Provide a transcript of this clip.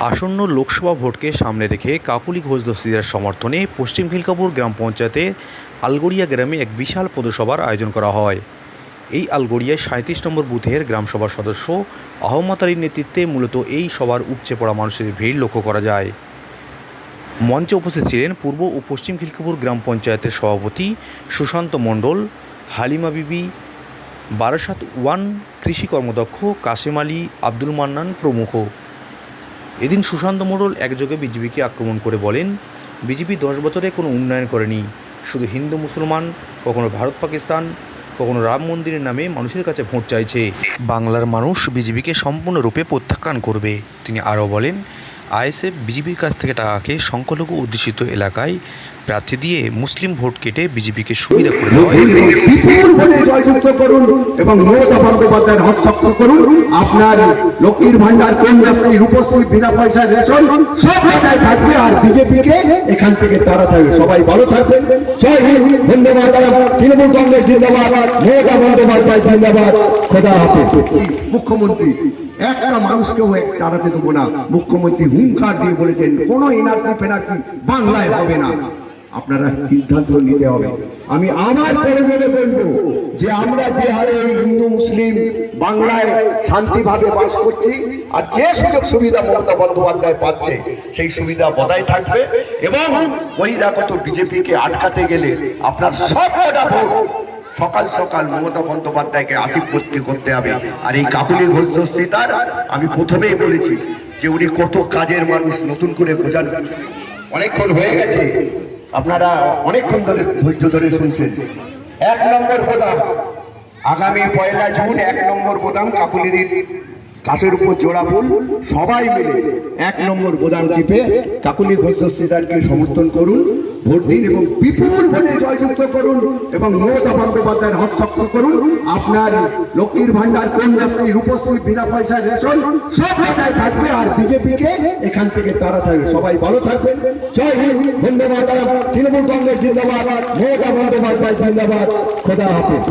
আসন্ন লোকসভা ভোটকে সামনে রেখে কাকলী ঘোষ দস্তিদার সমর্থনে পশ্চিম খিলকাপুর গ্রাম পঞ্চায়েতের আলগড়িয়া গ্রামে এক বিশাল পদসভার আয়োজন করা হয়। এই আলগড়িয়ায় ৩৭ নম্বর বুথের গ্রামসভার সদস্য আহমদ আলীর নেতৃত্বে মূলত এই সভার উপচে পড়া মানুষের ভিড় লক্ষ্য করা যায়। মঞ্চে উপস্থিত ছিলেন পূর্ব ও পশ্চিম খিলকাপুর গ্রাম পঞ্চায়েতের সভাপতি সুশান্ত মণ্ডল, হালিমা বিবি, বারাসাত ওয়ান কৃষি কর্মদক্ষ কাশেম আলী, আব্দুল মান্নান প্রমুখ। এদিন সুশান্ত মণ্ডল একযোগে বিজেপিকে আক্রমণ করে বলেন, বিজেপি 10 বছরে কোনো উন্নয়ন করেনি, শুধু হিন্দু মুসলমান, কখনো ভারত পাকিস্তান, কখনো রাম মন্দিরের নামে মানুষের কাছে ভোট চাইছে। বাংলার মানুষ বিজেপিকে সম্পূর্ণরূপে প্রত্যাখ্যান করবে। তিনি আরও বলেন, আইএসএফ বিজেপির কাছ থেকে টাকা খেয়ে সংখ্যালঘু অধ্যুষিত এলাকায় প্রার্থী দিয়ে মুসলিম ভোট কেটে বিজেপিকে সুবিধা করে দেওয়া। জয়যুক্ত করুন এবং মমতা বন্দ্যোপাধ্যায়ের হস্তক্ষেপ করুন। আপনার লক্ষ্মীর ভান্ডার, কন্যাশ্রী, রূপশ্রী, বিনা পয়সার রেশন সব জায়গায় থাকবে আর বিজেপিকে এখান থেকে তারা থাকবে। সবাই ভালো থাকবেন। জয় হিন্দ, ধন্যবাদ। তৃণমূল কংগ্রেস জিন্দাবাদ, মমতা বন্দ্যোপাধ্যায় জিন্দাবাদ। খোদা হাফেজ। মুখ্যমন্ত্রী একটা মানুষকেও তাড়াতে দেবো না। মুখ্যমন্ত্রী হুঙ্কার দিয়ে বলেছেন কোনো এনআরসি ফেনার্সি বাংলায় হবে না। আপনারা সিদ্ধান্ত নিতে হবে। আমি আমার পরিবারে বলবো যে আমরা যে হারে হিন্দু মুসলিম বাংলায় শান্তিভাবে বাস করছি আর যে সুযোগ সুবিধা মমতা বন্দ্যোপাধ্যায় পাচ্ছে সেই সুবিধা বজায় থাকবে এবং বহিরাগত বিজেপিকে আটকাতে গেলে আপনার সবকটা ভোট সকাল সকাল মমতা বন্দ্যোপাধ্যায়কে আশীর্বাদ করতে হবে। আর এই কাকলী ঘোষ দস্তিদার আমি প্রথমেই বলেছি যে উনি কত কাজের মানুষ, নতুন করে বোঝান। অনেকক্ষণ হয়ে গেছে, আপনারা অনেকক্ষণ ধরে ধৈর্য ধরে শুনছেন। 1 নম্বর বোদাম আগামী 1 জুন 1 নম্বর বোদাম কাকুলির কাছের উপর জোড়া ফুল সবাই মিলে 1 নম্বর বোদাম টিপে কাকলী ঘোষ দস্তিদারকে সমর্থন করুন, ভোট দিন এবং বিপুল ভোটে জয়যুক্ত করুন এবং মমতা বন্দ্যোপাধ্যায়ের হস্তক্ষেপ করুন। আপনার লক্ষ্মীর ভান্ডার, কন্যাশ্রী, রূপশ্রী, বিনা পয়সার রেশন সব জায়গায় থাকবে আর বিজেপিকে এখান থেকে তারা থাকবে। সবাই ভালো থাকবেন। জয় হিন্দ, ধন্যবাদ। তৃণমূল কংগ্রেস জিন্দাবাদ, মমতা বন্দ্যোপাধ্যায় জিন্দাবাদ। খোদা হাফেজ।